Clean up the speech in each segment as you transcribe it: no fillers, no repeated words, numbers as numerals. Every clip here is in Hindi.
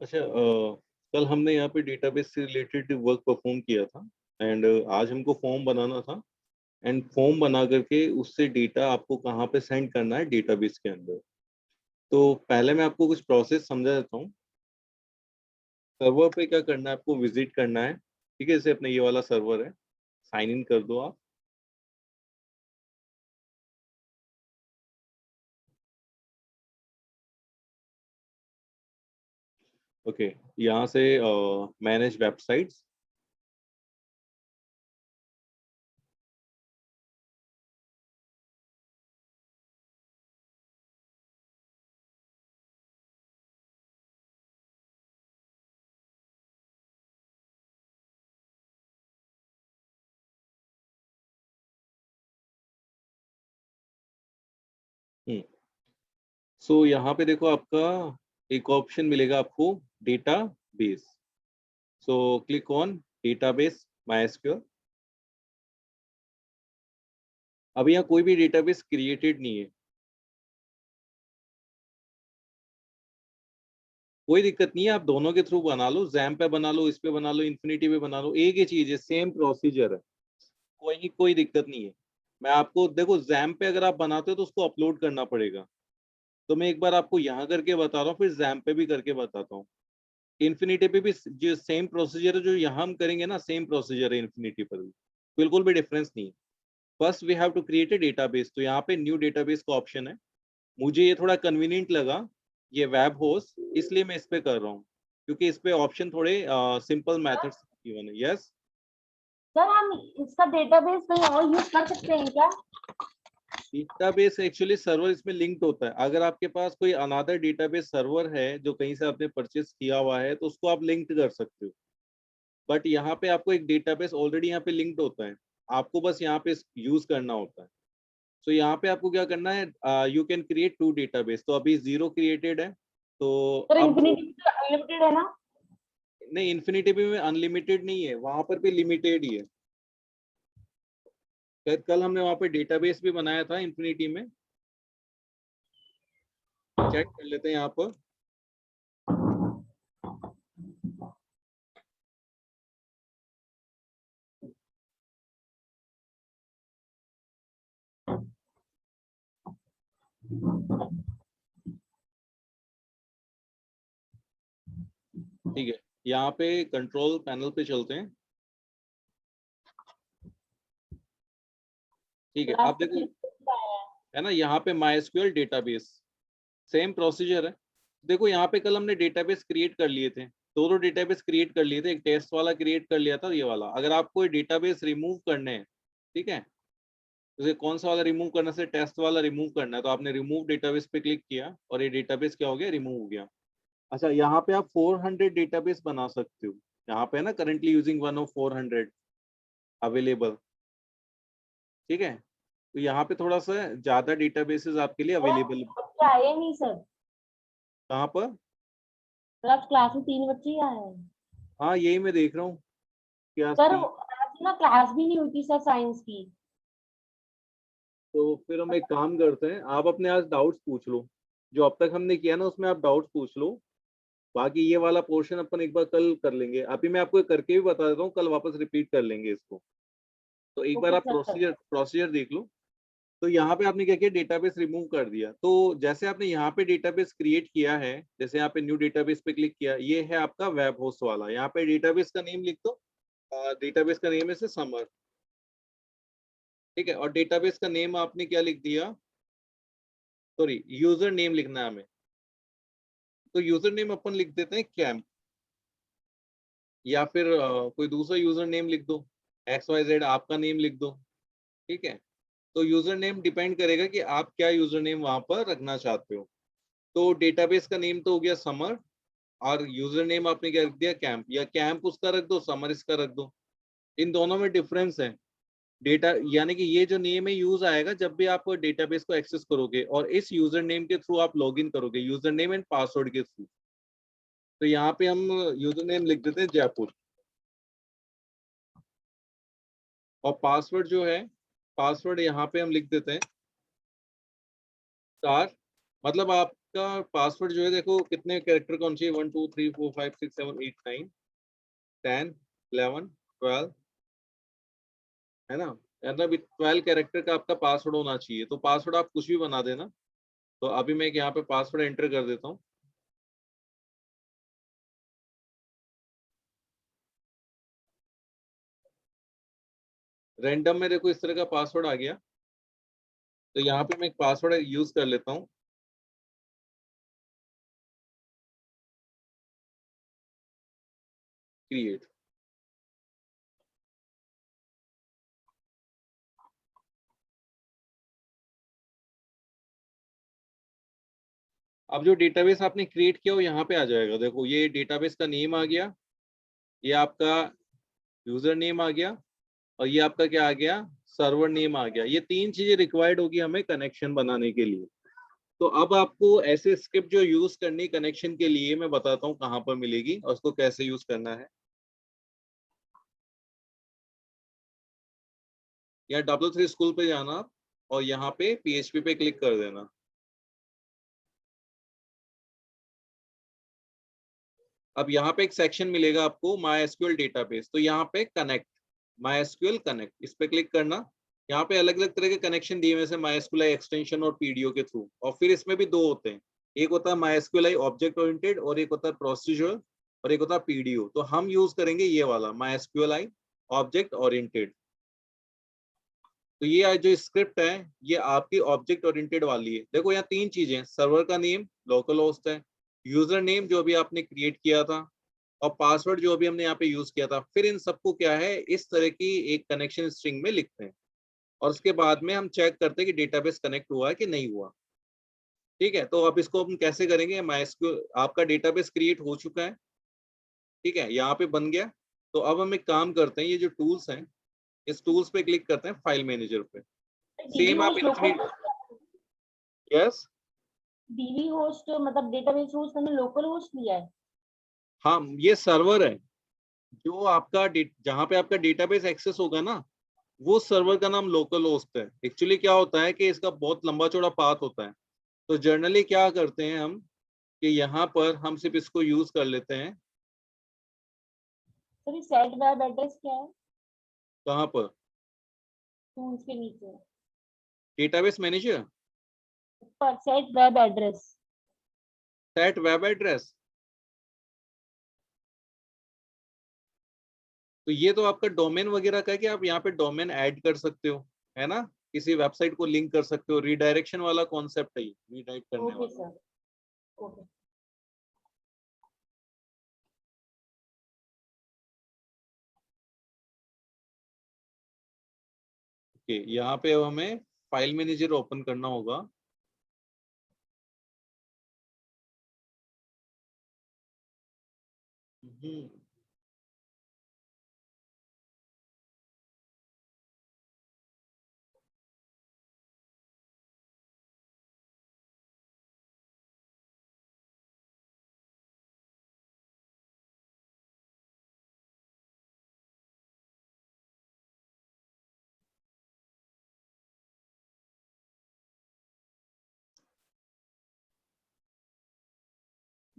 अच्छा, कल हमने यहाँ पे डेटाबेस से रिलेटेड वर्क परफॉर्म किया था। एंड आज हमको फॉर्म बनाना था। एंड फॉर्म बना करके उससे डेटा आपको कहाँ पे सेंड करना है डेटाबेस के अंदर। तो पहले मैं आपको कुछ प्रोसेस समझा देता हूँ। सर्वर पे क्या करना है, आपको विजिट करना है। ठीक है, जैसे अपने ये वाला सर्वर है, साइन इन कर दो आप। ओके, यहाँ से मैनेज वेबसाइट्स। सो यहाँ पे देखो, आपका एक ऑप्शन मिलेगा आपको, data base. So click on database MySQL। अभी यहाँ कोई भी डेटाबेस क्रिएटेड नहीं है, कोई दिक्कत नहीं है, आप दोनों के थ्रू बना लो, जैम पे बना लो, इस पे बना लो, इन्फिनिटी पे बना लो, एक ही चीज है, सेम प्रोसीजर है। कोई दिक्कत नहीं है। मैं आपको देखो, जैम पे अगर आप बनाते हो तो उसको अपलोड करना पड़ेगा। तो मैं एक बार आपको यहाँ करके बता रहा हूँ, फिर जैम पे भी करके बताता हूँ। इन्फिनिटी पे भी जो सेम प्रोसीजर है, जो यहाँ हम करेंगे ना, सेम प्रोसीजर है इन्फिनिटी पर भी। बिल्कुल भी डिफरेंस नहीं है। First we have to create a database, तो यहाँ पे न्यू डेटाबेस का ऑप्शन है। मुझे ये थोड़ा कन्वीनियंट लगा, ये वेब होस्ट, इसलिए मैं इस पे कर रहा हूँ, क्योंकि इस पे ऑप्शन थोड़े सिंपल मेथड्स गिवन है। यस। सर हम इसका डेटाबेस कहीं और यूज कर सकते हैं क्या? डेटाबेस एक्चुअली सर्वर इसमें लिंक्ड होता है। अगर आपके पास कोई अनदर डेटाबेस सर्वर है जो कहीं से आपने परचेस किया हुआ है, तो उसको आप लिंक्ड कर सकते हो। बट यहाँ पे आपको एक डेटाबेस ऑलरेडी यहाँ पे लिंक्ड होता है, आपको बस यहाँ पे यूज करना होता है। तो यहाँ पे आपको क्या करना है, यू कैन क्रिएट 2 डेटाबेस। तो अभी 0 क्रिएटेड है, तो सर अब इन्फिनिटी तो अनलिमिटेड है ना? नहीं, इन्फिनिटी में अनलिमिटेड नहीं है, वहां पर भी लिमिटेड ही है। शायद कल हमने वहां पे डेटाबेस भी बनाया था इन्फिनिटी में, चेक कर लेते हैं यहाँ पर। ठीक है, यहाँ पे कंट्रोल पैनल पे चलते हैं। ठीक है, क्लास आप पे देखो, क्लिक आया है। है ना, यहाँ पे MySQL डेटाबेस, सेम प्रोसीजर है। देखो यहाँ पे कल हमने डेटाबेस क्रिएट कर लिए थे, दो डेटाबेस क्रिएट कर लिए थे, एक टेस्ट वाला क्रिएट कर लिया था, ये वाला। अगर आपको ये डेटाबेस रिमूव करने हैं, ठीक है, जैसे कौन सा वाला रिमूव करना से, टेस्ट वाला रिमूव करना है, तो आपने रिमूव डेटाबेस पे क्लिक किया और ये डेटाबेस क्या हो गया, रिमूव हो गया। अच्छा, यहाँ पे आप 400 डेटाबेस बना सकते हो। यहाँ पे है ना, करंटली यूजिंग 1 of 400 अवेलेबल। ठीक है, तो यहाँ पे थोड़ा सा ज्यादा डेटाबेसेस आपके लिए अवेलेबल। बच्चे आए नहीं सर। कहाँ पर? सर आज क्लास में 3 बच्चे ही आए हैं। हाँ, यही मैं देख रहा हूँ कि आज सर 3। आज ना क्लास भी नहीं हुई थी सर साइंस की। तो फिर हम एक काम करते हैं, आप अपने आज डाउट्स पूछ लो, जो अब तक हमने किया ना उसमें आप डाउट्स पूछ लो। बाकी ये वाला पोर्शन अपन एक बार कल कर लेंगे, अभी मैं आपको करके भी बता देता हूँ, कल वापस रिपीट कर लेंगे इसको। तो एक बार ओके आप सर। प्रोसीजर प्रोसीजर देख लो। तो यहाँ पे आपने क्या किया, डेटाबेस रिमूव कर दिया। तो जैसे आपने यहाँ पे डेटाबेस क्रिएट किया है, जैसे यहाँ पे न्यू डेटाबेस पे क्लिक किया, ये है आपका वेब होस्ट वाला। यहाँ पे डेटाबेस का नेम लिख दो, डेटाबेस का नेम है से समर। ठीक है, और डेटाबेस का नेम आपने क्या लिख दिया, सॉरी, यूजर नेम लिखना है हमें। तो यूजर नेम अपन लिख देते हैं कैम्प, या फिर कोई दूसरा यूजर नेम लिख दो, XYZ आपका नेम लिख दो। ठीक है, तो यूजर नेम डिपेंड करेगा कि आप क्या यूजर नेम वहां पर रखना चाहते हो। तो डेटाबेस का नेम तो हो गया समर, और यूजर नेम आपने क्या रख दिया, कैंप। या कैंप उसका रख दो, समर इसका रख दो। इन दोनों में डिफरेंस है। डेटा यानी कि ये जो नेम है यूज आएगा जब भी आप डेटाबेस को एक्सेस करोगे, और इस यूजर नेम के थ्रू आप लॉग इन करोगे, यूजर नेम एंड पासवर्ड के थ्रू। तो यहाँ पे हम यूजर नेम लिख देते हैं जयपुर, और पासवर्ड जो है, पासवर्ड यहाँ पे हम लिख देते हैं स्टार। मतलब आप आपका पासवर्ड जो है देखो कितने कैरेक्टर कौन चाहिए, 1 2 3 4 5 6 7 8 9 10 11 12 है ना, मतलब 12 कैरेक्टर का आपका पासवर्ड होना चाहिए। तो पासवर्ड आप कुछ भी बना देना। तो अभी मैं यहाँ पे पासवर्ड एंटर कर देता हूँ। रैंडम में देखो इस तरह का पासवर्ड आ गया। तो यहाँ पे मैं एक पासवर्ड यूज कर लेता हूँ, क्रिएट। अब जो डेटाबेस आपने क्रिएट किया वो यहाँ पे आ जाएगा। देखो ये डेटाबेस का नेम आ गया, ये आपका यूजर नेम आ गया, और ये आपका क्या आ गया, सर्वर नेम आ गया। ये तीन चीजें रिक्वायर्ड होगी हमें कनेक्शन बनाने के लिए। तो अब आपको ऐसे स्क्रिप्ट जो यूज करनी कनेक्शन के लिए, मैं बताता हूँ कहाँ पर मिलेगी और उसको कैसे यूज करना है। या W3 स्कूल पे जाना आप, और यहाँ पे PHP पे क्लिक कर देना। अब यहाँ पे एक सेक्शन मिलेगा आपको MySQL डेटाबेस। तो यहाँ पे कनेक्ट, MySQL कनेक्ट, इस पे क्लिक करना। यहाँ पे अलग अलग तरह के कनेक्शन दिए हुए हैं, MySQL एक्सटेंशन और PDO के थ्रू। और फिर इसमें भी दो होते हैं, एक होता है MySQL ऑब्जेक्ट ओरिएंटेड, और एक होता है प्रोसीजर, और एक होता है PDO। तो हम यूज करेंगे ये वाला MySQL ऑब्जेक्ट ओरिएंटेड। तो ये जो स्क्रिप्ट है ये आपकी ऑब्जेक्ट ओरिएंटेड वाली है। देखो यहाँ तीन चीजें, सर्वर का नेम लोकल होस्ट है, यूजर नेम जो अभी आपने क्रिएट किया था, और पासवर्ड जो अभी हमने यहाँ पे यूज किया था। फिर इन सबको क्या है, इस तरह की एक कनेक्शन स्ट्रिंग में लिखते हैं, और उसके बाद में हम चेक करते हैं कि डेटाबेस कनेक्ट हुआ है कि नहीं हुआ। ठीक है, तो अब इसको हम कैसे करेंगे। MySQL आपका डेटाबेस क्रिएट हो चुका है, ठीक है, यहाँ पे बन गया। तो अब हम एक काम करते हैं, ये जो टूल्स हैं इस टूल्स पे क्लिक करते हैं, फाइल मैनेजर पे। डीबी सेम आप host infinite, local, yes, dB host मतलब डेटाबेस होस्ट मैंने लोकल होस्ट लिया है। हाँ ये सर्वर है। जो आपका जहाँ पे आपका डेटाबेस एक्सेस होगा ना, वो सर्वर का नाम लोकल होस्ट है। एक्चुअली क्या होता है कि इसका बहुत लंबा चौड़ा पाथ होता है। तो जनरली क्या करते हैं हम कि यहाँ पर हम सिर्फ इसको यूज कर लेते हैं। सॉरी, सेट वेब एड्रेस क्या है? कहाँ पर, टूल्स के नीचे डेटाबेस मैनेजर, ऊपर set web address. Set web address. तो ये तो आपका डोमेन वगैरह का है कि आप यहाँ पे डोमेन ऐड कर सकते हो, है ना, किसी वेबसाइट को लिंक कर सकते हो। रीडायरेक्शन वाला कॉन्सेप्ट है ये, रीडायरेक्ट करने ओके वाला। Sir, okay. ओके, यहाँ पे अब हमें फाइल मैनेजर ओपन करना होगा। हम्म,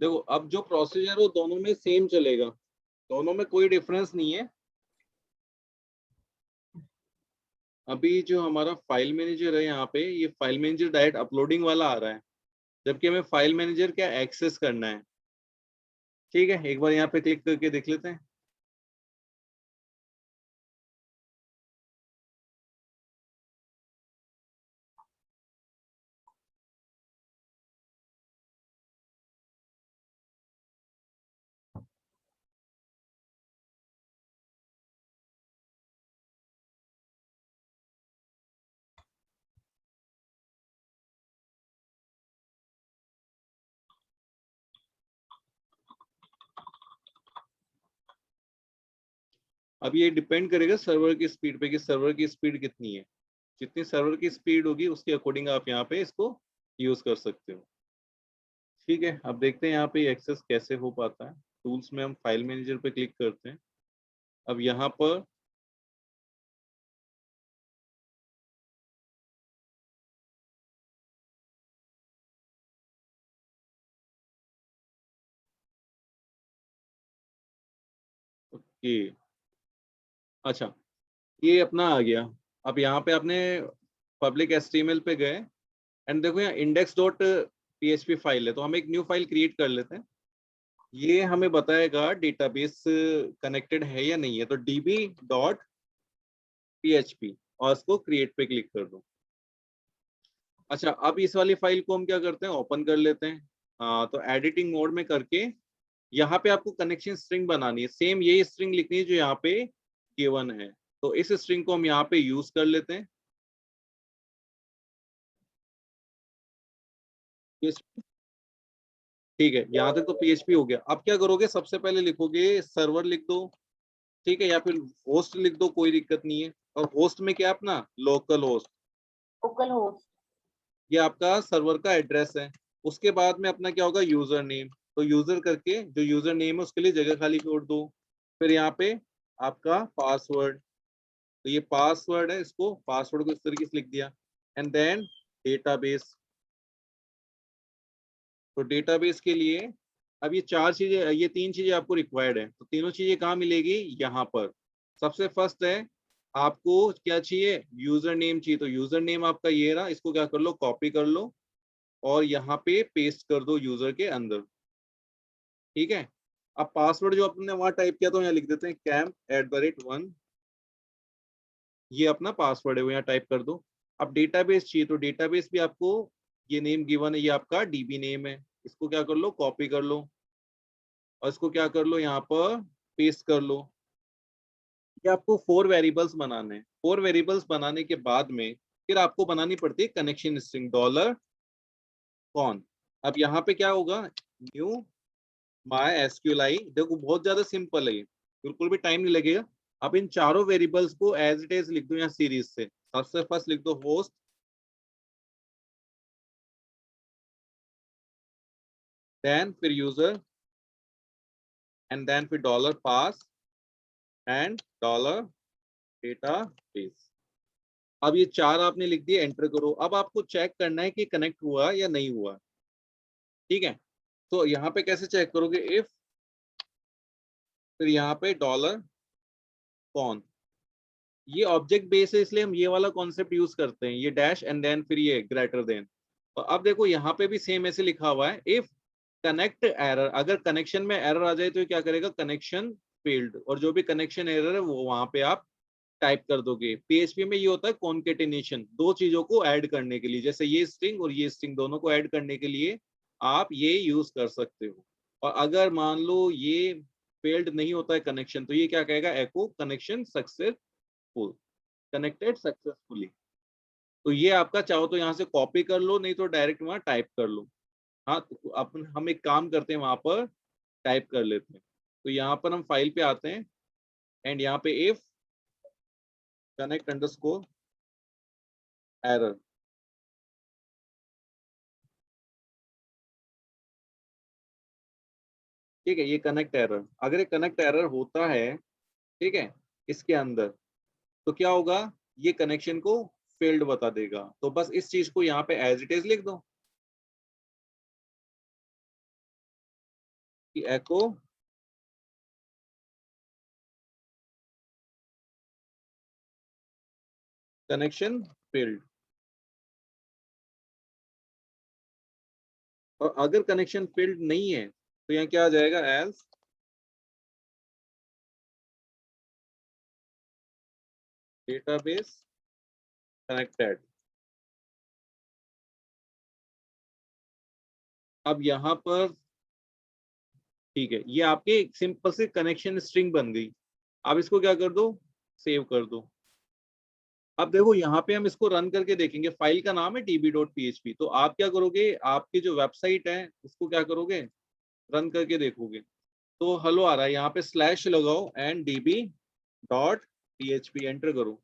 देखो अब जो प्रोसीजर वो दोनों में सेम चलेगा, दोनों में कोई डिफरेंस नहीं है। अभी जो हमारा फाइल मैनेजर है यहाँ पे, ये फाइल मैनेजर डायरेक्ट अपलोडिंग वाला आ रहा है, जबकि हमें फाइल मैनेजर क्या एक्सेस करना है। ठीक है, एक बार यहाँ पे क्लिक करके देख लेते हैं। अब ये डिपेंड करेगा सर्वर की स्पीड पे कि सर्वर की स्पीड कितनी है। जितनी सर्वर की स्पीड होगी उसके अकॉर्डिंग आप यहाँ पे इसको यूज कर सकते हो। ठीक है, अब देखते हैं यहाँ पे एक्सेस कैसे हो पाता है। टूल्स में हम फाइल मैनेजर पे क्लिक करते हैं। अब यहाँ पर कि अच्छा ये अपना आ गया। अब यहाँ पे आपने पब्लिक HTML पे गए एंड देखो यहाँ इंडेक्स डॉट PHP फाइल है, तो हम एक न्यू फाइल क्रिएट कर लेते हैं। ये हमें बताएगा डेटाबेस कनेक्टेड है या नहीं है, तो db.php और उसको क्रिएट पे क्लिक कर दो। अच्छा अब इस वाली फाइल को हम क्या करते हैं, ओपन कर लेते हैं। तो एडिटिंग मोड में करके यहाँ पे आपको कनेक्शन स्ट्रिंग बनानी है, सेम यही स्ट्रिंग लिखनी है जो यहाँ पे गिवन है। तो इस स्ट्रिंग को हम यहाँ पे यूज कर लेते हैं। ठीक है, यहाँ तक तो PHP हो गया। अब क्या करोगे, सबसे पहले लिखोगे सर्वर लिख दो, ठीक है, या फिर होस्ट लिख दो, कोई दिक्कत नहीं है। और होस्ट में क्या अपना लोकल होस्ट, लोकल होस्ट। ये आपका सर्वर का एड्रेस है। उसके बाद में अपना क्या होगा, यूजर नेम। तो यूजर करके जो यूजर नेम है उसके लिए जगह खाली छोड़ दो। फिर यहाँ पे आपका पासवर्ड, तो ये पासवर्ड है, इसको पासवर्ड को इस तरीके से लिख दिया। And then database. तो डेटाबेस के लिए अब ये चार चीजें, ये तीन चीजें आपको रिक्वायर्ड है। तो तीनों चीजें कहाँ मिलेगी, यहाँ पर। सबसे फर्स्ट है आपको क्या चाहिए, यूजर नेम चाहिए। तो यूजर नेम आपका ये रहा, इसको क्या कर लो, कॉपी कर लो और यहाँ पे पेस्ट कर दो यूजर के अंदर। ठीक है, अब पासवर्ड जो आपने वहां टाइप किया तो यहाँ लिख देते हैं camp@1। ये अपना पासवर्ड है, वो यहाँ टाइप कर दो। अब डेटाबेस चाहिए, तो डेटाबेस भी आपको ये नेम गिवन है, ये आपका DB नेम है। इसको क्या कर लो, कॉपी कर लो और इसको क्या कर लो, यहाँ पर पेस्ट कर लो। ये आपको 4 वेरिएबल्स बनाने हैं। 4 वेरिएबल्स बनाने के बाद में फिर आपको बनानी पड़ती है कनेक्शन स्ट्रिंग $कौन। अब यहाँ पे क्या होगा, न्यू MySQLi। देखो बहुत ज्यादा सिंपल है ये, बिल्कुल भी टाइम नहीं लगेगा। अब इन चारों वेरिएबल्स को एज इट इज लिख दो यहाँ सीरीज से। सबसे फर्स्ट लिख दो होस्ट, देन फिर यूजर, एंड देन फिर $पास एंड $डेटाबेस। अब ये चार आपने लिख दिए, एंटर करो। अब आपको चेक करना है कि कनेक्ट हुआ या नहीं हुआ। ठीक है, तो यहाँ पे कैसे चेक करोगे, इफ, फिर यहाँ पे $कौन। ये ऑब्जेक्ट बेस है, इसलिए हम ये वाला कॉन्सेप्ट यूज करते हैं, ये डैश एंड देन फिर ये ग्रेटर देन। तो अब देखो यहाँ पे भी सेम ऐसे लिखा हुआ है, इफ कनेक्ट एरर, अगर कनेक्शन में एरर आ जाए तो क्या करेगा, कनेक्शन फेल्ड। और जो भी कनेक्शन एरर है वो वहां पे आप टाइप कर दोगे। PHP में ये होता है कॉन्केटेनेशन, दो चीजों को ऐड करने के लिए, जैसे ये स्ट्रिंग और ये स्ट्रिंग दोनों को ऐड करने के लिए आप ये यूज कर सकते हो। और अगर मान लो ये फेल्ड नहीं होता है कनेक्शन, तो ये क्या कहेगा, एको कनेक्शन सक्सेसफुल, कनेक्टेड सक्सेसफुली। तो ये आपका चाहो तो यहाँ से कॉपी कर लो, नहीं तो डायरेक्ट वहां टाइप कर लो। हाँ, तो अपन हम एक काम करते हैं, वहां पर टाइप कर लेते हैं। तो यहाँ पर हम फाइल पे आते हैं एंड यहाँ पे इफ कनेक्ट अंडरस्कोर एरर। ठीक है, ये कनेक्ट एरर, अगर ये कनेक्ट एरर होता है, ठीक है, इसके अंदर, तो क्या होगा, ये कनेक्शन को फेल्ड बता देगा। तो बस इस चीज को यहाँ पे एज इट इज लिख दो कि एको कनेक्शन फेल्ड। और अगर कनेक्शन फेल्ड नहीं है तो यहाँ क्या आ जाएगा, एज डेटाबेस कनेक्टेड। अब यहाँ पर ठीक है, ये आपके सिंपल से कनेक्शन स्ट्रिंग बन गई। अब इसको क्या कर दो, सेव कर दो। अब देखो यहाँ पे हम इसको रन करके देखेंगे, फाइल का नाम है db.php। तो आप क्या करोगे, आपकी जो वेबसाइट है उसको क्या करोगे, रन करके देखोगे। तो हेलो आ रहा है, यहाँ पे स्लैश लगाओ एंड db.php एंटर करो।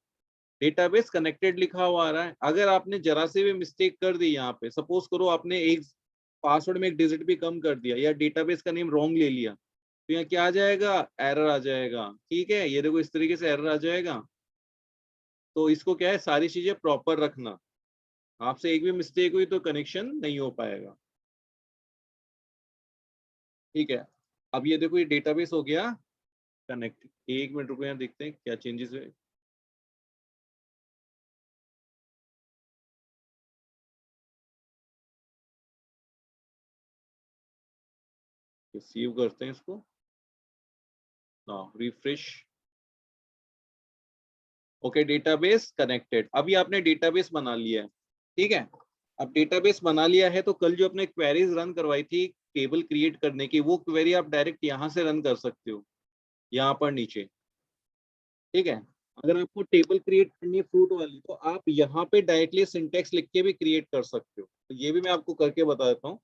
डेटाबेस कनेक्टेड लिखा हुआ आ रहा है। अगर आपने जरा से भी मिस्टेक कर दी, यहाँ पे सपोज करो आपने एक पासवर्ड में एक डिजिट भी कम कर दिया या डेटाबेस का नेम रॉन्ग ले लिया, तो यहाँ क्या आ जाएगा, एरर आ जाएगा। ठीक है, ये देखो इस तरीके से एरर आ जाएगा। तो इसको क्या है, सारी चीजें प्रॉपर रखना, आपसे एक भी मिस्टेक हुई तो कनेक्शन नहीं हो पाएगा। ठीक है, अब ये देखो ये डेटाबेस हो गया कनेक्ट, 1 मिनट रुको, यहाँ देखते हैं क्या चेंजेस हुए। सेव करते हैं इसको, हाँ रिफ्रेश। Okay, database connected. अभी आपने डेटाबेस बना लिया है, ठीक है। अब डेटाबेस बना लिया है तो कल जो अपने क्वेरीज रन करवाई थी टेबल क्रिएट करने की, वो क्वेरी आप डायरेक्ट यहाँ से रन कर सकते हो, यहाँ पर नीचे, ठीक है। अगर आपको टेबल क्रिएट करनी है फ्रूट वाली तो आप यहाँ पे डायरेक्टली सिंटेक्स लिख के भी क्रिएट कर सकते हो। तो ये भी मैं आपको करके बता देता हूँ।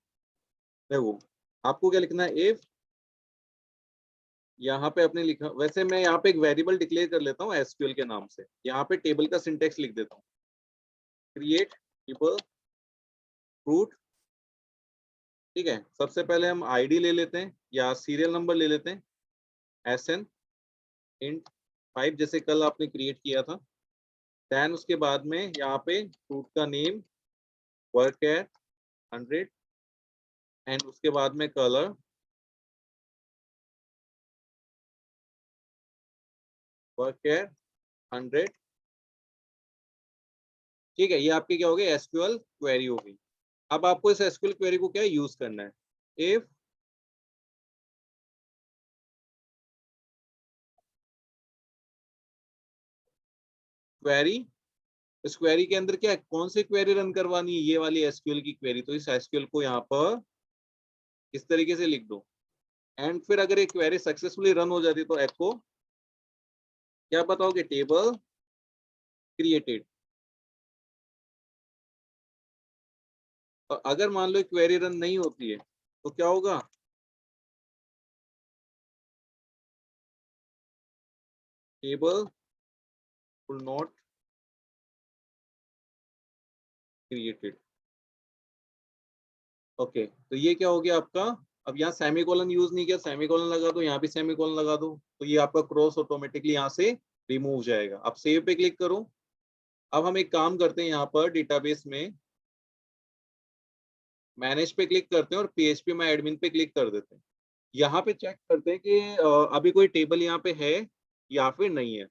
देखो आपको क्या लिखना है, इफ, यहाँ पे आपने लिखा, वैसे मैं यहाँ पे एक वेरिएबल डिक्लेयर कर लेता हूँ एसक्यूएल के नाम से, यहाँ पे टेबल का सिंटेक्स लिख देता हूँ, क्रिएट टेबल फ्रूट, ठीक है। सबसे पहले हम आईडी ले लेते हैं या सीरियल नंबर ले लेते हैं, SN int 5 जैसे कल आपने क्रिएट किया था। देन उसके बाद में यहाँ पे फ्रूट का नेम वर्क है 100 एंड उसके बाद में कलर वर्क है 100, ठीक है। ये आपकी क्या हो गई, एसक्यूएल क्वेरी हो गई। अब आपको इस एसक्यूएल क्वेरी को क्या यूज करना है, इफ क्वेरी, इस क्वेरी के अंदर क्या है, कौन सी क्वेरी रन करवानी है, ये वाली एसक्यूएल की क्वेरी। तो इस एसक्यूएल को यहाँ पर इस तरीके से लिख दो एंड फिर अगर ये क्वेरी सक्सेसफुली रन हो जाती है तो एको क्या बताओगे, टेबल क्रिएटेड। और अगर मान लो क्वेरी रन नहीं होती है तो क्या होगा, table will not created. Okay, तो ये क्या हो गया आपका। अब यहाँ सेमीकोलन यूज नहीं किया, सेमीकोलन लगा दो, यहाँ भी सेमीकोलन लगा दो, तो ये आपका क्रॉस ऑटोमेटिकली यहाँ से रिमूव हो जाएगा। अब सेव पे क्लिक करो। अब हम एक काम करते हैं, यहाँ पर डेटाबेस में मैनेज पे क्लिक करते हैं और PHP माय एडमिन पे क्लिक कर देते हैं। यहाँ पे चेक करते हैं कि अभी कोई टेबल यहाँ पे है या फिर नहीं है।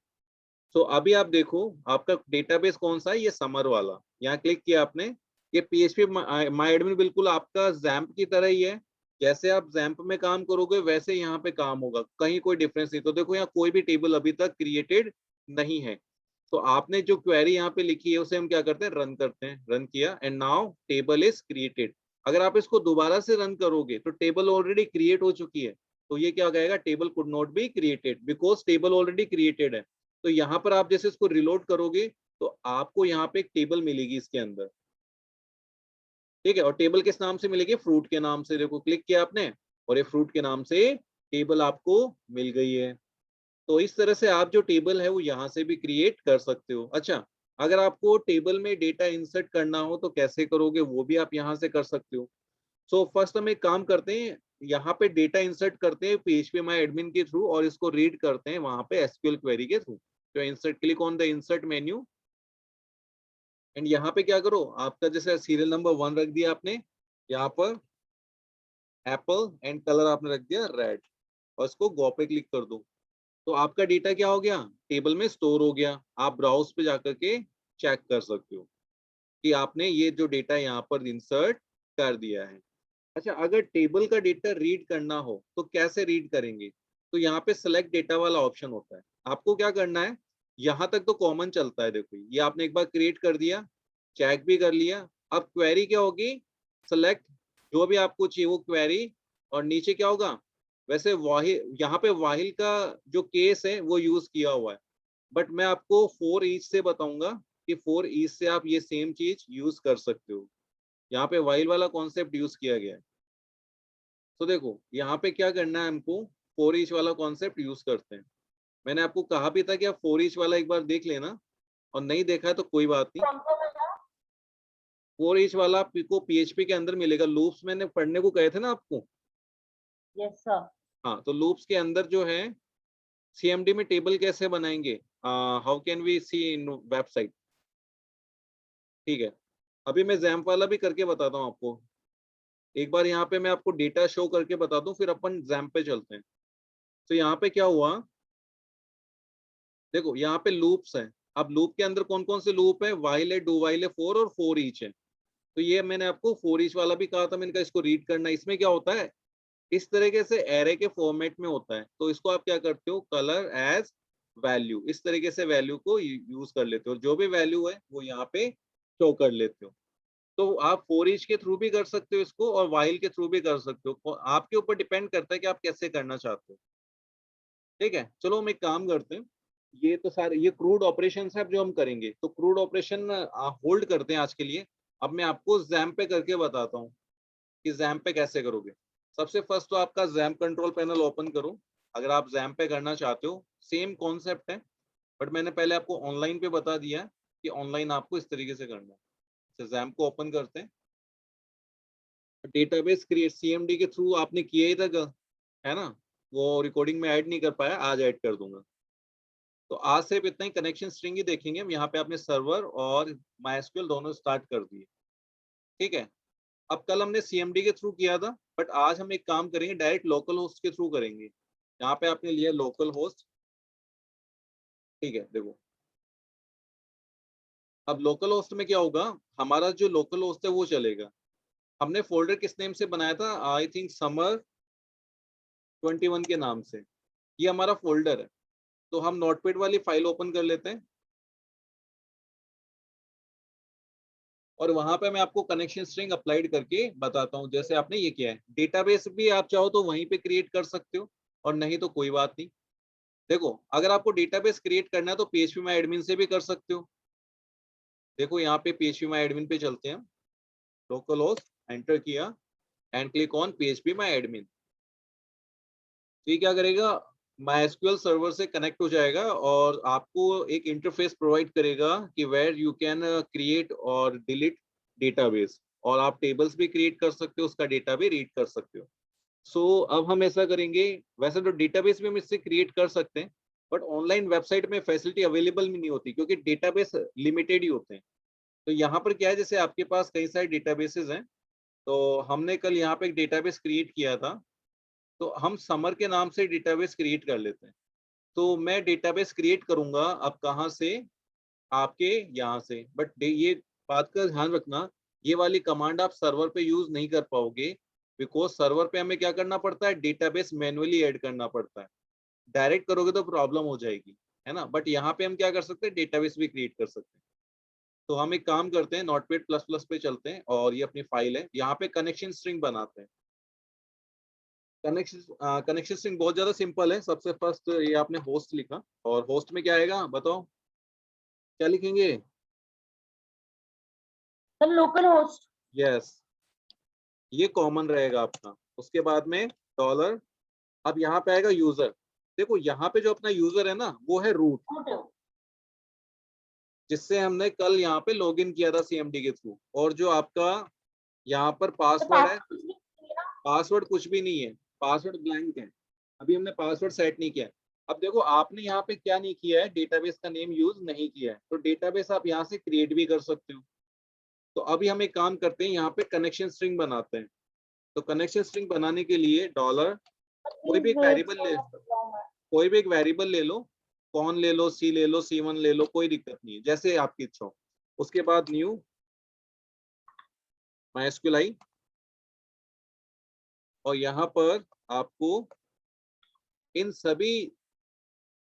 तो अभी आप देखो आपका डेटाबेस कौन सा है, ये समर वाला। यहाँ क्लिक किया आपने, ये PHP माय एडमिन बिल्कुल आपका जैम्प की तरह ही है। जैसे आप जैम्प में काम करोगे वैसे यहाँ पे काम होगा, कहीं कोई डिफरेंस नहीं। तो देखो यहाँ कोई भी टेबल अभी तक क्रिएटेड नहीं है। तो आपने जो क्वेरी यहाँ पे लिखी है उसे हम क्या करते हैं, रन करते हैं। रन किया and now table is created. अगर आप इसको दोबारा से रन करोगे तो टेबल ऑलरेडी क्रिएट हो चुकी है। तो ये क्या कहेगा, table could not be created because table already created है। तो यहाँ पर आप जैसे इसको रिलोड करोगे तो आपको यहाँ पे एक टेबल मिलेगी इसके अंदर, ठीक है। और टेबल किस नाम से मिलेगी, फ्रूट के नाम से। देखो क्लिक किया आपने और ये फ्रूट के नाम से टेबल आपको मिल गई है। तो इस तरह से आप जो टेबल है वो यहाँ से भी क्रिएट कर सकते हो। अच्छा, अगर आपको टेबल में डेटा इंसर्ट करना हो तो कैसे करोगे, वो भी आप यहाँ से कर सकते हो। सो फर्स्ट हम एक काम करते हैं, यहाँ पे डेटा इंसर्ट करते हैं PHP माय एडमिन के थ्रू और इसको रीड करते हैं वहां पे एसक्यूएल क्वेरी के थ्रू। तो insert, click on the insert menu and यहाँ पे क्या करो, आपका जैसे सीरियल नंबर 1 रख दिया आपने, यहाँ पर एप्पल एंड कलर आपने रख दिया रेड और इसको गो पे क्लिक कर दो। तो आपका डेटा क्या हो गया, टेबल में स्टोर हो गया। आप ब्राउज पे जाकर के चेक कर सकते हो कि आपने ये जो डेटा यहाँ पर इंसर्ट कर दिया है। अच्छा, अगर टेबल का डेटा रीड करना हो तो कैसे रीड करेंगे, तो यहाँ पे सेलेक्ट डेटा वाला ऑप्शन होता है। आपको क्या करना है, यहाँ तक तो कॉमन चलता है। देखो ये आपने एक बार क्रिएट कर दिया, चेक भी कर लिया। अब क्वेरी क्या होगी, सेलेक्ट जो भी आपको चाहिए वो क्वेरी, और नीचे क्या होगा, वैसे वाहिल, यहाँ पे वाहिल का जो केस है वो यूज किया हुआ है, बट मैं आपको फॉर ईच से बताऊंगा कि फॉर ईच से आप ये सेम चीज यूज कर सकते हो। यहाँ पे वाइल वाला कॉन्सेप्ट यूज किया गया है। तो देखो यहाँ पे क्या करना है हमको, फोर ईच वाला कॉन्सेप्ट यूज करते हैं। मैंने आपको कहा भी था कि आप फोर ईच वाला एक बार देख लेना, और नहीं देखा है तो कोई बात नहीं। कौन सा वाला? फोर ईच वाला आपको PHP के अंदर मिलेगा। लूप्स मैंने पढ़ने को कहे थे ना आपको। Yes sir. हाँ, तो लूप्स के अंदर जो है CMD में टेबल कैसे बनाएंगे, how can we see in website, ठीक है। अभी मैं जैम्प वाला भी करके बताता हूँ आपको। एक बार यहाँ पे मैं आपको डेटा शो करके बता दूं, फिर अपन जैम्प पे चलते हैं। तो यहाँ पे क्या हुआ, देखो यहाँ पे लूप्स हैं। अब लूप के अंदर कौन कौन से लूप है, वाइल है, डू वाइल है, फॉर और फॉर ईच है। तो ये मैंने आपको फॉर ईच वाला भी कहा था, मैंने कहा इसको रीड करना है। इसमें क्या होता है, इस तरीके से एरे के फॉर्मेट में होता है। तो इसको आप क्या करते हो, कलर एज वैल्यू, इस तरीके से वैल्यू को यूज कर लेते हो, जो भी वैल्यू है वो यहाँ पे शो कर लेते हो। तो आप फॉर ईच के थ्रू भी कर सकते हो इसको, और वाइल के थ्रू भी कर सकते हो, आपके ऊपर डिपेंड करता है कि आप कैसे करना चाहते हो। ठीक है, चलो हम एक काम करते हैं, ये तो सारे ये क्रूड ऑपरेशन है जो हम करेंगे, तो क्रूड ऑपरेशन होल्ड करते हैं आज के लिए। अब मैं आपको जैम्प पे करके बताता हूँ कि जैम्प पे कैसे करोगे। सबसे फर्स्ट तो आपका जैम्प कंट्रोल पैनल ओपन करो, अगर आप जैम्प पे करना चाहते हो। सेम कॉन्सेप्ट है, बट मैंने पहले आपको ऑनलाइन पे बता दिया है कि ऑनलाइन आपको इस तरीके से करना है। तो जैम्प को ओपन करते हैं, डेटाबेस क्रिएट सीएमडी के थ्रू आपने किया ही था, है ना, वो रिकॉर्डिंग में ऐड नहीं कर पाया, आज ऐड कर दूंगा। तो आज सिर्फ इतना ही कनेक्शन स्ट्रिंग ही देखेंगे हम। यहाँ पे आपने सर्वर और माइस्क्यूएल दोनों स्टार्ट कर दिए। ठीक है, अब कल हमने सीएमडी के थ्रू किया था, बट आज हम एक काम करेंगे, डायरेक्ट लोकल होस्ट के थ्रू करेंगे। यहाँ पे आपने लिया लोकल होस्ट। ठीक है, देखो अब लोकल होस्ट में क्या होगा, हमारा जो लोकल होस्ट है वो चलेगा। हमने फोल्डर किस नेम से बनाया था, आई थिंक समर 21 के नाम से, ये हमारा फोल्डर है। तो हम नोटपैड वाली फाइल ओपन कर लेते हैं, और वहां पे मैं आपको कनेक्शन स्ट्रिंग अप्लाइड करके बताता हूँ, जैसे आपने ये किया है। डेटाबेस भी आप चाहो तो वहीं पे क्रिएट कर सकते हो, और नहीं तो कोई बात नहीं। देखो अगर आपको डेटाबेस क्रिएट करना है तो पीएचपी माई एडमिन से भी कर सकते हो। देखो यहाँ पे पीएचपी माई एडमिन पे चलते हैं, लोकल होस्ट एंटर किया and click on PHP my admin. तो ये क्या करेगा, MySQL सर्वर से कनेक्ट हो जाएगा और आपको एक इंटरफेस प्रोवाइड करेगा कि वेयर यू कैन क्रिएट और डिलीट डेटाबेस, और आप टेबल्स भी क्रिएट कर सकते हो, उसका डेटा भी रीड कर सकते हो। सो अब हम ऐसा करेंगे, वैसे तो डेटाबेस भी हम इससे क्रिएट कर सकते हैं, बट ऑनलाइन वेबसाइट में फैसिलिटी अवेलेबल भी नहीं होती, क्योंकि डेटाबेस लिमिटेड ही होते हैं। तो यहाँ पर क्या है, जैसे आपके पास कई सारे डेटाबेसेस हैं, तो हमने कल यहाँ पे एक डेटाबेस क्रिएट किया था, तो हम समर के नाम से डेटाबेस क्रिएट कर लेते हैं। तो मैं डेटाबेस क्रिएट करूंगा, अब कहाँ से, आपके यहाँ से, बट ये बात का ध्यान रखना, ये वाली कमांड आप सर्वर पे यूज नहीं कर पाओगे, बिकॉज सर्वर पे हमें क्या करना पड़ता है, डेटाबेस मैन्युअली ऐड करना पड़ता है। डायरेक्ट करोगे तो प्रॉब्लम हो जाएगी, है ना, बट यहाँ पे हम क्या कर सकते हैं, डेटाबेस भी क्रिएट कर सकते हैं। तो हम एक काम करते हैं, नोटपैड प्लस प्लस पे चलते हैं, और ये अपनी फाइल है, यहाँ पे कनेक्शन स्ट्रिंग बनाते हैं। कनेक्शन स्ट्रिंग बहुत ज्यादा सिंपल है। सबसे फर्स्ट ये आपने होस्ट लिखा, और होस्ट में क्या आएगा बताओ, क्या लिखेंगे। Sir local host. यस, ये कॉमन रहेगा आपका। उसके बाद में डॉलर, अब यहाँ पे आएगा यूजर। देखो यहाँ पे जो अपना यूजर है ना, वो है रूट, जिससे हमने कल यहाँ पे लॉगिन किया था सीएमडी के थ्रू। और जो आपका यहाँ पर तो पासवर्ड है, पासवर्ड कुछ नहीं चाहिए ना? पासवर्ड कुछ भी नहीं है, पासवर्ड ब्लैंक है, अभी हमने पासवर्ड सेट नहीं किया है। अब देखो आपने यहाँ पे क्या नहीं किया है, डेटाबेस का नेम यूज नहीं किया है, तो डेटाबेस आप यहाँ से क्रिएट भी कर सकते हो। तो अभी हम एक काम करते हैं, यहाँ पे कनेक्शन स्ट्रिंग बनाते हैं। तो कनेक्शन स्ट्रिंग बनाने के लिए डॉलर, कोई भी प्लीज एक वेट वेरिएबल सर, ले, मैं कर रहा हूँ। कोई भी एक वेरिएबल ले लो, कौन ले लो, सी ले लो, C1 ले लो, कोई दिक्कत नहीं है, जैसे आपकी इच्छा हो। उसके बाद न्यू MySQL, और यहाँ पर आपको इन सभी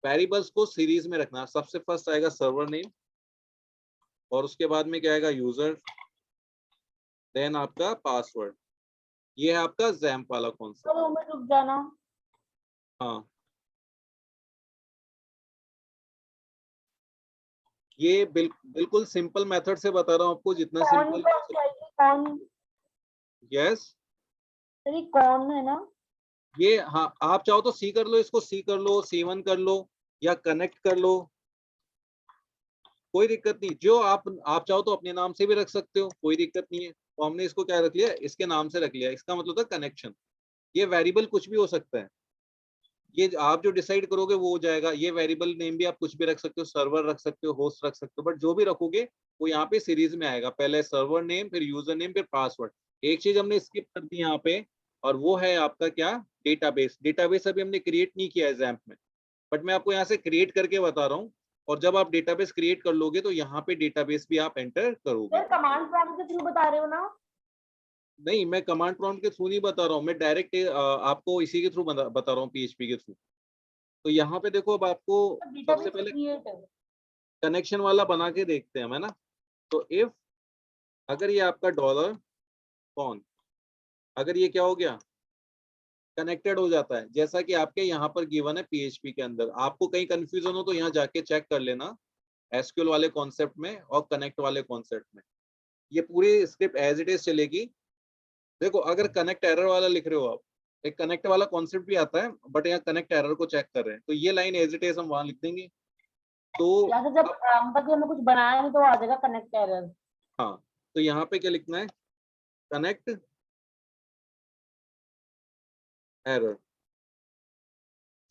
वेरिएबल्स को सीरीज में रखना। सबसे फर्स्ट आएगा सर्वर नेम, और उसके बाद में क्या आएगा, यूजर, देन आपका पासवर्ड। ये है आपका जैम्प वाला कॉन्सेप्ट। 2 मिनट रुक जाना। हाँ, ये बिल्कुल सिंपल मेथड से बता रहा हूँ आपको, जितना कौन सिंपल। का चाहिए, कौन? यस, सर ये कौन है ना? ये हाँ, आप चाहो तो सी कर लो, इसको सी कर लो, C1 कर लो, या कनेक्ट कर लो, कोई दिक्कत नहीं। जो आप चाहो तो अपने नाम से भी रख सकते हो, कोई दिक्कत नहीं है। तो हमने इसको क्या रख लिया, इसके नाम से रख लिया, इसका मतलब था कनेक्शन। ये वेरिएबल कुछ भी हो सकता है, ये आप जो डिसाइड करोगे वो हो जाएगा। ये वेरिएबल नेम भी आप कुछ भी रख सकते हो, सर्वर रख सकते हो, होस्ट रख सकते हो, बट जो भी रखोगे वो यहाँ पे सीरीज में आएगा, पहले सर्वर नेम, फिर यूजर नेम, फिर पासवर्ड। एक चीज हमने स्किप कर दी यहाँ पे, और वो है आपका क्या, डेटाबेस। डेटाबेस अभी हमने क्रिएट नहीं किया है जैम्प में, बट मैं आपको यहाँ से क्रिएट करके बता रहा हूँ। और जब आप डेटाबेस क्रिएट कर लोगे तो यहाँ पे डेटाबेस भी आप एंटर करोगे। सर कमांड प्रॉम्प्ट के थ्रू बता रहे हो ना? नहीं, मैं कमांड प्रॉम्प्ट के थ्रू नहीं बता रहा हूँ, मैं डायरेक्ट आपको इसी के थ्रू बता रहा हूँ, PHP के थ्रू। तो यहाँ पे देखो, अब आपको सबसे डेटाबेस पहले क्रिएट कनेक्शन वाला बना के देखते हैं, है ना। तो इफ, अगर ये आपका डॉलर कौन, अगर ये क्या हो गया, कनेक्टेड हो जाता है, जैसा कि आपके यहाँ पर गिवन है PHP के अंदर। आपको कहीं कंफ्यूजन हो तो यहाँ जाके चेक कर लेना, SQL वाले कॉन्सेप्ट में और कनेक्ट वाले कॉन्सेप्ट में, ये पूरी स्क्रिप्ट एज इट इज चलेगी। देखो, अगर कनेक्ट एरर वाला लिख रहे हो आप, एक कनेक्ट वाला कॉन्सेप्ट भी आता है, बट यहाँ कनेक्ट एरर को चेक कर रहे हैं, तो ये लाइन एज इट इज हम वहां लिख देंगे। तो या फिर जब मतलब हमें कुछ बनाया नहीं तो आ जाएगा कनेक्ट एरर। हाँ, तो यहाँ पे क्या लिखना है, कनेक्ट एरर।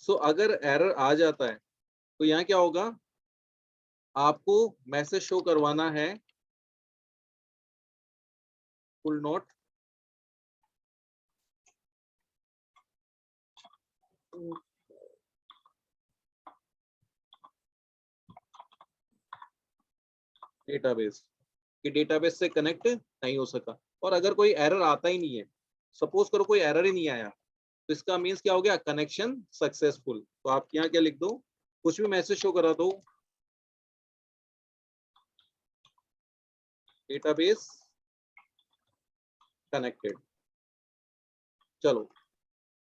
सो अगर एरर आ जाता है तो यहाँ क्या होगा, आपको मैसेज शो करवाना है, कुल नॉट डेटाबेस, कि डेटाबेस से कनेक्ट नहीं हो सका। और अगर कोई एरर आता ही नहीं है, सपोज करो कोई एरर ही नहीं आया, तो इसका मीन्स क्या हो गया, कनेक्शन सक्सेसफुल। तो आप यहाँ क्या लिख दो, कुछ भी मैसेज शो करा दो, डेटाबेस कनेक्टेड। चलो,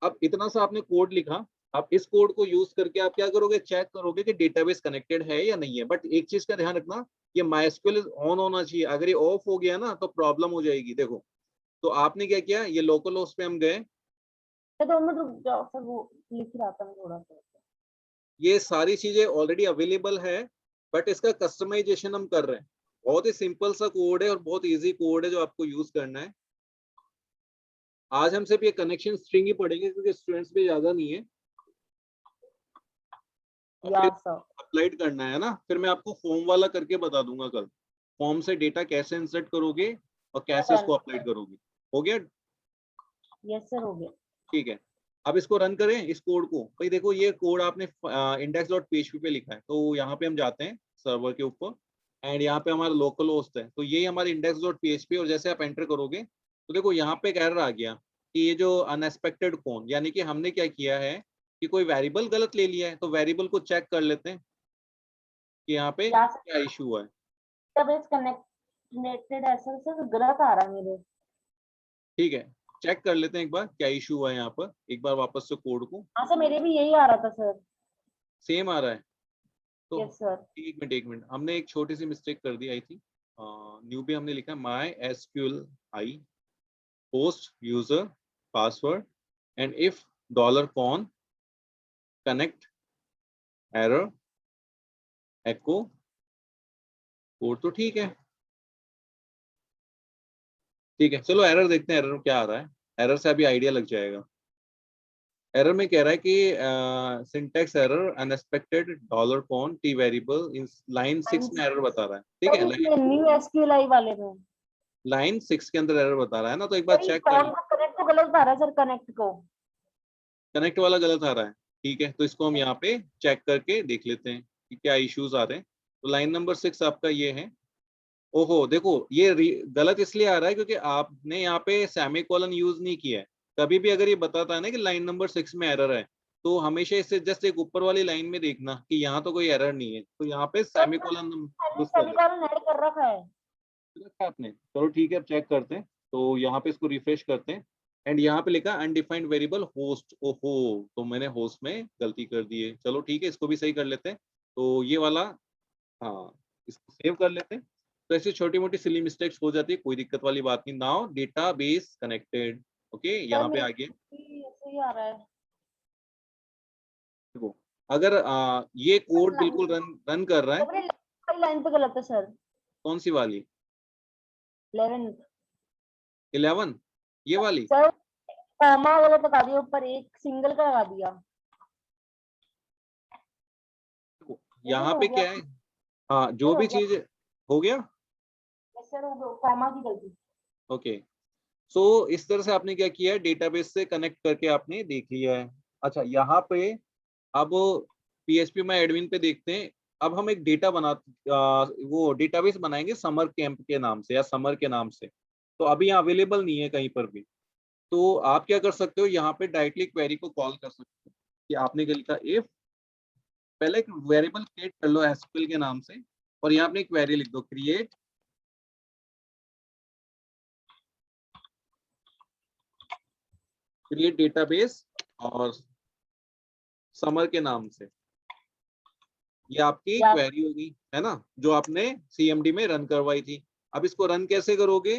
अब इतना सा आपने कोड लिखा, अब इस कोड को यूज करके आप क्या करोगे, चेक करोगे कि डेटाबेस कनेक्टेड है या नहीं है। बट एक चीज का ध्यान रखना, ये MySQL ऑन होना चाहिए, अगर ये ऑफ हो गया ना तो प्रॉब्लम हो जाएगी। देखो, तो आपने क्या किया, ये लोकल होस्ट पे हम गए, तो 2 मिनट रुक जाओ सर, वो लिख रहा था मैं थोड़ा सा। ये सारी चीजें ऑलरेडी अवेलेबल है, बट इसका कस्टमाइजेशन हम कर रहे हैं। बहुत ही सिंपल सा कोड है और बहुत इजी कोड है जो आपको यूज करना है। आज हम सिर्फ ये कनेक्शन स्ट्रिंग ही पढ़ेंगे क्योंकि स्टूडेंट्स भी ज्यादा नहीं है, और या फिर सर अप्लाइड करना है ना। फिर मैं आपको फॉर्म वाला करके बता दूंगा कल, फॉर्म से डेटा कैसे इंसर्ट करोगे और कैसे सर उसको अप्लाइड करोगे। हो गया, यस सर हो गया। ठीक है। अब इसको रन करें, इस कोड को। भाई देखो, ये कोड आपने index.php पे लिखा है, तो यहाँ पे हम जाते हैं सर्वर के ऊपर, एंड यहाँ पे हमारा लोकल होस्ट है, तो ये हमारे index.php। और जैसे आप एंटर करोगे तो देखो यहाँ पे एक एरर आ गया कि ये जो अनएक्सपेक्टेड कौन, यानी कि हमने क्या किया है कि कोई वेरिएबल गलत ले लिया है। तो वेरिएबल को चेक कर लेते हैं कि यहाँ पे या सर क्या इशू है। डेटाबेस कनेक्टेड ऐसा सर गलत आ रहा है मेरे। ठीक है, चेक कर लेते हैं एक बार क्या इशू है यहाँ पर, एक बार वापस से कोड को। हाँ सर मेरे भी यही आ रहा था सर। सेम आ रहा है, तो यस सर। एक मिनट, हमने एक छोटी सी मिस्टेक कर दी आई थी। न्यू भी हमने लिखा MySQL i host user password and if $con connect error echo code. तो ठीक है, ठीक है, चलो एरर देखते हैं, एरर क्या आ रहा है। एरर से अभी आइडिया लग जाएगा। एरर में कह रहा है कि syntax error unexpected $con T variable in line 6 में एरर बता रहा है। ठीक सर है, इसमें न्यू एसक्यूएल वाले में लाइन 6 के अंदर एरर बता रहा है ना, तो एक बार सर ये चेक कर कौन लो। सा कनेक्ट तो गलत आ रहा है सर, कनेक्ट को। कनेक्ट वाला गलत आ रहा है, ठीक है, तो इसको हम यहाँ पे चेक करके देख लेते हैं कि क्या इश्यूज आ रहे हैं। तो लाइन नंबर 6 आपका ये है। ओहो, देखो ये गलत इसलिए आ रहा है क्योंकि आपने यहाँ पे सेमीकोलन यूज नहीं किया है। कभी भी अगर ये बताता है ना कि लाइन नंबर 6 में एरर है, तो हमेशा इससे जस्ट एक ऊपर वाली लाइन में देखना कि यहाँ तो कोई एरर नहीं है, तो यहाँ पे सर सेमीकोलन मैंने यूज कर लेना। सेमीकोलन ऐड कर रखा है। रखा आपने, चलो ठीक है, अब चेक करते हैं। तो यहाँ पे इसको रिफ्रेश करते हैं, एंड यहाँ पे लिखा अनडिफाइंड वेरिएबल होस्ट। ओहो, तो मैंने होस्ट में गलती कर दी है। चलो ठीक है, इसको भी सही कर लेते हैं। तो ये वाला, हाँ, इसको सेव कर लेते हैं। तो ऐसी छोटी मोटी सिली मिस्टेक्स हो जाती है, कोई दिक्कत वाली बात नहीं। Now database connected, okay, sir यहाँ पे मेरे आ गया। भी ऐसे ही आ रहा है। देखो, अगर ये कोड बिल्कुल रन कर रहा है। सर लाइन पे गलत है सर। कौन सी वाली, 11 11, ये वाली। सर कॉमा गलत लगा दिया, ऊपर एक सिंगल का लगा दिया। देखो, ये यहाँ सर हो पे गया। क्या है, हाँ, जो सर हो भी गया। चीज हो गया, यस सर हो गया, कॉमा की गलती। ओके। सो इस तरह से आपने क्या किया है, डेटाबेस से कनेक्ट करके आपने देख लिया है। अच्छा, यहाँ पे अब PHP माई एडमिन पे देखते हैं। अब हम एक डेटा वो डेटाबेस बनाएंगे समर कैंप के नाम से या समर के नाम से। तो अभी यहाँ अवेलेबल नहीं है कहीं पर भी। तो आप क्या कर सकते हो, यहाँ पे डायरेक्टली क्वेरी को कॉल कर सकते हो कि आपने क्या लिखा, इफ, पहले एक वेरिएबल क्रिएट कर लो एसक्यूएल के नाम से, और यहाँ अपनी क्वेरी लिख दो, क्रिएट डेटाबेस और समर के नाम से। ये आपकी या क्वेरी होगी, है ना, जो आपने सीएमडी में रन करवाई थी। अब इसको रन कैसे करोगे,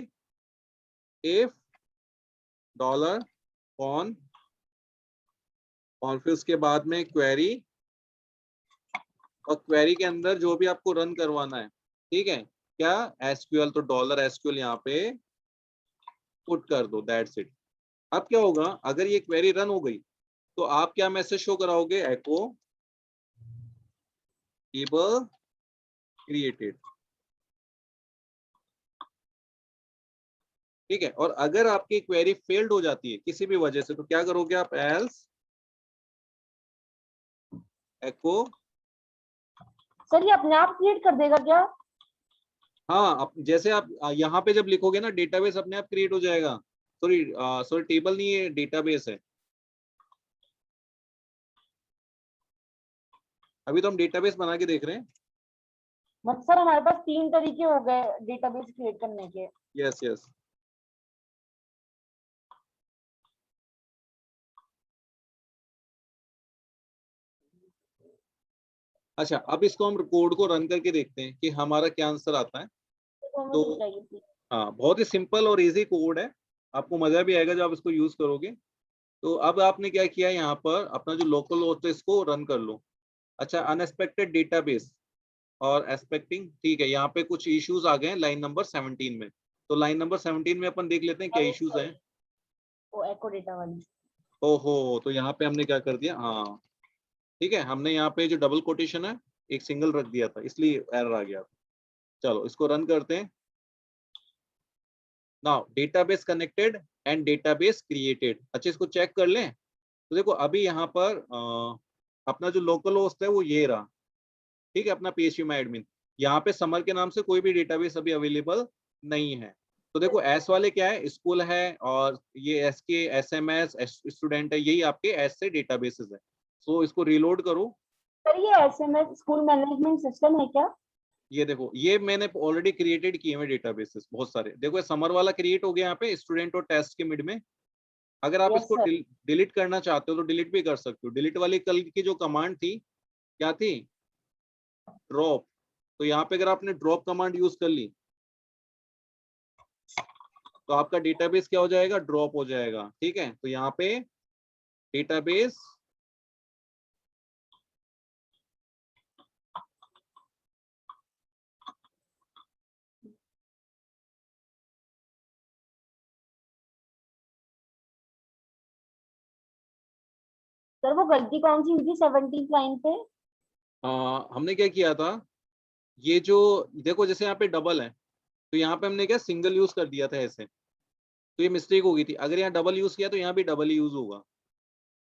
इफ डॉलर ऑन और फिर उसके बाद में क्वेरी, और क्वेरी के अंदर जो भी आपको रन करवाना है, ठीक है, क्या, एसक्यूएल, तो डॉलर एसक्यूएल यहाँ पे पुट कर दो, दैट्स इट। अब क्या होगा, अगर ये क्वेरी रन हो गई तो आप क्या मैसेज शो कराओगे, एको टेबल क्रिएटेड, ठीक है। और अगर आपकी क्वेरी फेल्ड हो जाती है किसी भी वजह से, तो क्या करोगे आप, एल्स एको, सर ये अपने आप क्रिएट कर देगा क्या? हाँ, जैसे आप यहाँ पे जब लिखोगे ना, डेटाबेस अपने आप क्रिएट हो जाएगा। सॉरी सॉरी, टेबल नहीं है, डेटाबेस है। अभी तो हम डेटाबेस बना के देख रहे हैं। मतलब सर हमारे पास 3 तरीके हो गए डेटाबेस क्रिएट करने के। Yes yes. अच्छा, अब इसको हम कोड को रन करके देखते हैं कि हमारा क्या आंसर आता है। तो हमें तो भी चाहिए थी। हाँ, बहुत ही सिंपल और इजी कोड है, आपको मजा भी आएगा जब आप इसको यूज करोगे। तो अब आपने क्या किया, यहाँ पर अपना जो लोकल होस्ट है इसको रन कर लो। अच्छा, अनएक्सपेक्टेड डेटाबेस और एक्सपेक्टिंग, ठीक है, यहाँ पे कुछ इश्यूज आ गए हैं लाइन नंबर 17 में। तो लाइन नंबर 17 में अपन देख लेते हैं क्या इश्यूज हैं। वो एको डेटा वाली। ओहो, तो यहाँ पे हमने क्या कर दिया, हाँ ठीक है, हमने यहाँ पे जो डबल कोटेशन है एक सिंगल रख दिया था, इसलिए एरर आ गया। चलो इसको रन करते हैं। Now database connected and database created. अच्छा, इसको चेक कर लें। तो देखो अभी यहाँ पर अपना जो लोकल होस्ट है वो ये रहा, ठीक है, अपना PHP माई एडमिन। यहाँ पे समर के नाम से कोई भी डेटाबेस अभी अवेलेबल नहीं है। तो देखो एस वाले क्या है, स्कूल है, और ये एस के SMS स्टूडेंट है, यही आपके एस से डेटाबेसेस है। सो इसको रिलोड करो। सर ये एसएमएस स्कूल मैनेजमेंट सिस्टम है क्या? ये देखो, ये मैंने ऑलरेडी क्रिएटेड किए हुए डेटाबेसेस बहुत सारे। देखो समर वाला क्रिएट हो गया यहाँ पे स्टूडेंट और टेस्ट के मिड में। अगर आप यस इसको सर। डिलीट करना चाहते हो तो डिलीट भी कर सकते हो। डिलीट वाली कल की जो कमांड थी, क्या थी, ड्रॉप। तो यहाँ पे अगर आपने ड्रॉप कमांड यूज कर ली तो आपका डेटाबेस क्या हो जाएगा, ड्रॉप हो जाएगा, ठीक है। तो यहाँ पे डेटाबेस सर वो गलती कौन सी हुई थी 17th लाइन पे? हमने क्या किया था, ये जो देखो जैसे यहाँ पे डबल है, तो यहाँ पे हमने क्या सिंगल यूज कर दिया था ऐसे, तो ये मिस्टेक हो गई थी। अगर यहाँ डबल यूज किया तो यहाँ भी डबल यूज होगा।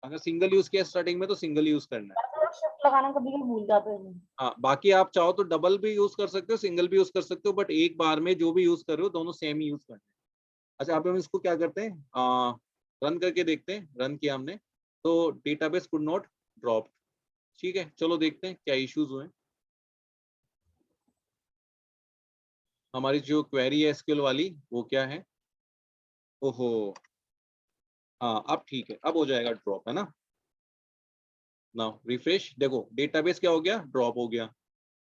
अगर सिंगल यूज किया स्टार्टिंग में तो सिंगल यूज करना है। शिफ्ट लगाना कभी कभी भूल जाते हैं। हाँ, बाकी आप चाहो तो डबल भी यूज कर सकते हो, सिंगल भी यूज कर सकते हो, बट एक बार में जो भी यूज कर रहे हो दोनों सेम ही यूज करना है। अच्छा, अब हम इसको क्या करते हैं, रन करके देखते हैं। रन किया हमने तो डेटाबेस कुड नॉट ड्रॉप, ठीक है। चलो देखते हैं क्या इश्यूज हुए। हमारी जो क्वेरी है एसक्यूएल वाली वो क्या है, ओहो, हाँ अब ठीक है, अब हो जाएगा ड्रॉप, है ना। नाउ रिफ्रेश, देखो डेटाबेस क्या हो गया, ड्रॉप हो गया।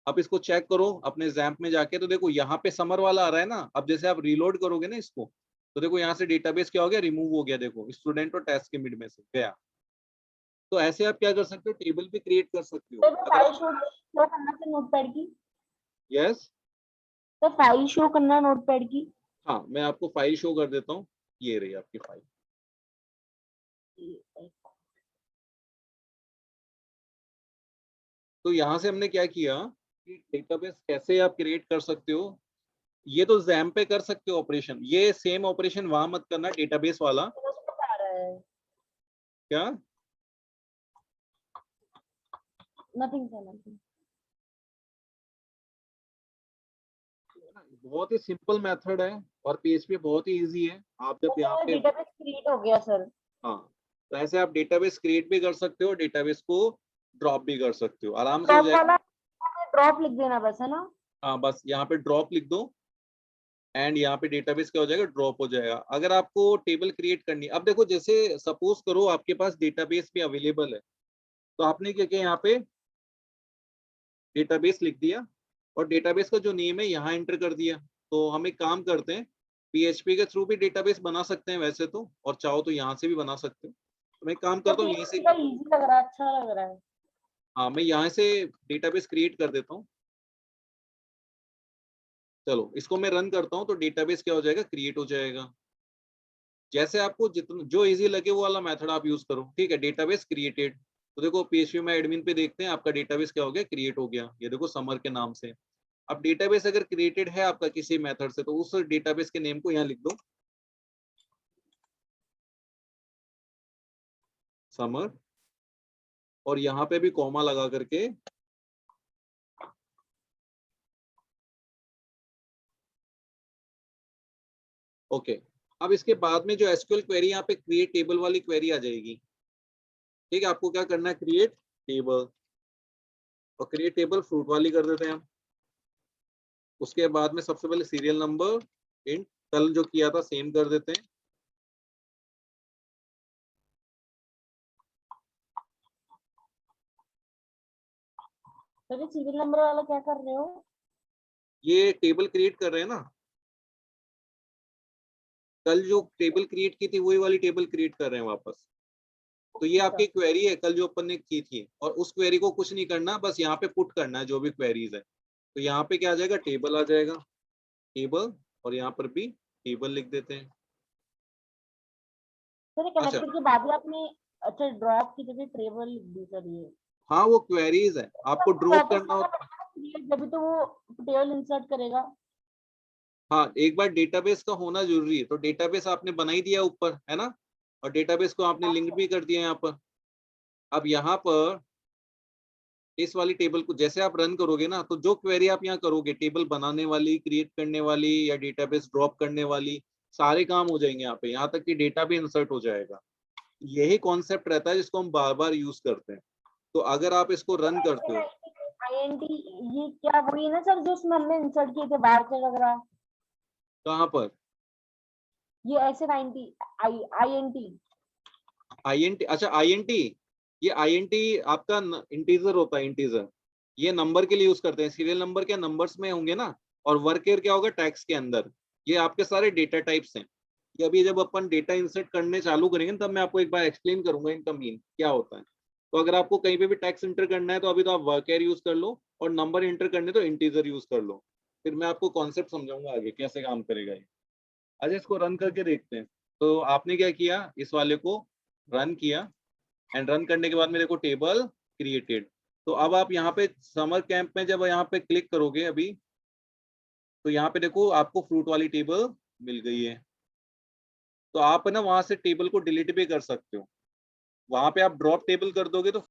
अब इसको चेक करो अपने जैम्प में जाके, तो देखो यहाँ पे समर वाला आ रहा है ना। अब जैसे आप रीलोड करोगे ना इसको, तो देखो यहाँ से डेटाबेस क्या हो गया, रिमूव हो गया। देखो स्टूडेंट और टेस्ट के मिड में से गया। तो ऐसे आप क्या कर सकते हो, टेबल भी क्रिएट कर सकते हो सर वो अगर फाइल आप। शो करना था नोटपैड की। यस, तो फाइल शो करना नोटपैड की। हाँ मैं आपको फाइल शो कर देता हूँ। ये रही आपकी फाइल। तो यहाँ से हमने क्या किया कि डेटाबेस कैसे आप क्रिएट कर सकते हो। ये तो जैम पे कर सकते हो ऑपरेशन, ये सेम ऑपरेशन वहां मत करना डेटाबेस वाला। आ रहा है। क्या, नथिंग सर नथिंग। बहुत ही सिंपल मेथड है और पीएचपी बहुत ही इजी है। आप जब यहाँ पे डेटाबेस क्रिएट हो गया सर। हाँ, तो ऐसे आप डेटाबेस क्रिएट भी कर सकते हो, डेटाबेस को ड्रॉप भी कर सकते हो, आराम से हो ड्रॉप जाएगा। वाला ड्रॉप लिख देना बस, है ना? हाँ, बस यहाँ पे ड्रॉप लिख दो एंड यहाँ पे डेटाबेस क्या हो जाएगा, ड्रॉप हो जाएगा। अगर आपको टेबल क्रिएट करनी है, अब देखो जैसे सपोज करो आपके पास डेटाबेस भी अवेलेबल है, तो आपने क्या किया, यहाँ पे डेटाबेस लिख दिया और डेटाबेस का जो नेम है यहाँ एंटर कर दिया। तो हम एक काम करते हैं, पीएचपी के थ्रू भी डेटाबेस बना सकते हैं वैसे तो, और चाहो तो यहाँ से भी बना सकते हो। तो मैं एक काम तो करता हूँ यहीं से, इजी लग रहा है, अच्छा लग रहा है। हाँ मैं यहाँ से डेटाबेस क्रिएट कर देता हूँ। चलो इसको मैं रन करता हूँ, तो डेटाबेस क्या हो जाएगा, क्रिएट हो जाएगा। जैसे आपको जितना जो इजी लगे वो वाला मेथड आप यूज करो, ठीक है। डेटाबेस क्रिएटेड, तो देखो पीएचपी में एडमिन पे देखते हैं, आपका डेटाबेस क्या हो गया, क्रिएट हो गया। ये देखो समर के नाम से। अब डेटाबेस अगर क्रिएटेड है आपका किसी मेथड से, तो उस डेटाबेस के नेम को यहाँ लिख दो, समर, और यहाँ पे भी कॉमा लगा करके ओके। अब इसके बाद में जो एसक्यूएल क्वेरी यहाँ पे क्रिएट टेबल वाली क्वेरी आ जाएगी, ठीक है। आपको क्या करना है, क्रिएट टेबल, और क्रिएट टेबल फ्रूट वाली कर देते हैं हम। उसके बाद में सबसे पहले सीरियल नंबर इंट, कल जो किया था सेम कर देते हैं। तो ये सीरियल नंबर वाला क्या कर रहे हो? ये टेबल क्रिएट कर रहे हैं ना, कल जो टेबल क्रिएट की थी वही वाली टेबल क्रिएट कर रहे हैं वापस। तो ये आपकी क्वेरी है कल जो अपन ने की थी, और उस क्वेरी को कुछ नहीं करना, बस यहाँ पे पुट करना है जो भी क्वेरीज है। तो यहाँ पे क्या आ जाएगा, टेबल आ जाएगा, टेबल, और यहाँ पर भी टेबल लिख देते हैं। सर अच्छा, कनेक्टेड के बाद ही आपने, अच्छा ड्रॉप की जगह टेबल लिख दी सर ये। हाँ वो क्वेरीज है, आपको ड्रॉप वापस करना होता है। क्रिएट, जब तो वो टेबल इंसर्ट करेगा। हाँ, एक बार डेटाबेस का होना जरूरी है, तो डेटाबेस आपने बना ही दिया ऊपर, है ना, और डेटाबेस को आपने लिंक भी कर दिया यहाँ पर। अब यहाँ पर इस वाली टेबल को जैसे आप रन करोगे ना, तो जो क्वेरी आप यहाँ करोगे, टेबल बनाने वाली, क्रिएट करने वाली, या डेटाबेस ड्रॉप करने वाली, सारे काम हो जाएंगे यहाँ पे, यहाँ तक कि डेटा भी इंसर्ट हो जाएगा। यही कॉन्सेप्ट रहता है जिसको हम बार बार यूज करते हैं। तो अगर आप इसको रन करते हो, आईएनटी, ये क्या वही ना सर जो उसमें हमने इंसर्ट किए थे बाहर से वगैरह? कहाँ पर ये ऐसे 90 आईएनटी। आईएनटी, अच्छा आईएनटी, ये आईएनटी आपका इंटीजर होता है, इंटीजर। ये नंबर के लिए यूज करते हैं, सीरियल नंबर के नंबर्स में होंगे ना, और वर्क ईयर क्या होगा, टैक्स के अंदर। ये आपके सारे डेटा टाइप्स हैं। ये अभी जब अपन डेटा इंसर्ट करने चालू करेंगे तब मैं आपको एक बार एक्सप्लेन करूंगा इनका मीन क्या होता है। तो अगर आपको कहीं पे भी टैक्स इंटर करना है तो अभी तो आप वर्क ईयर यूज कर लो, और नंबर इंटर करने तो इंटीजर यूज कर लो। फिर मैं आपको कॉन्सेप्ट समझाऊंगा आगे कैसे काम करेगा ये। अच्छा, इसको रन करके देखते हैं। तो आपने क्या किया, इस वाले को रन किया, एंड रन करने के बाद में देखो टेबल क्रिएटेड। तो अब आप यहाँ पे समर कैंप में जब यहाँ पे क्लिक करोगे अभी, तो यहाँ पे देखो आपको फ्रूट वाली टेबल मिल गई है। तो आप ना वहां से टेबल को डिलीट भी कर सकते हो, वहां पे आप ड्रॉप टेबल कर दोगे तो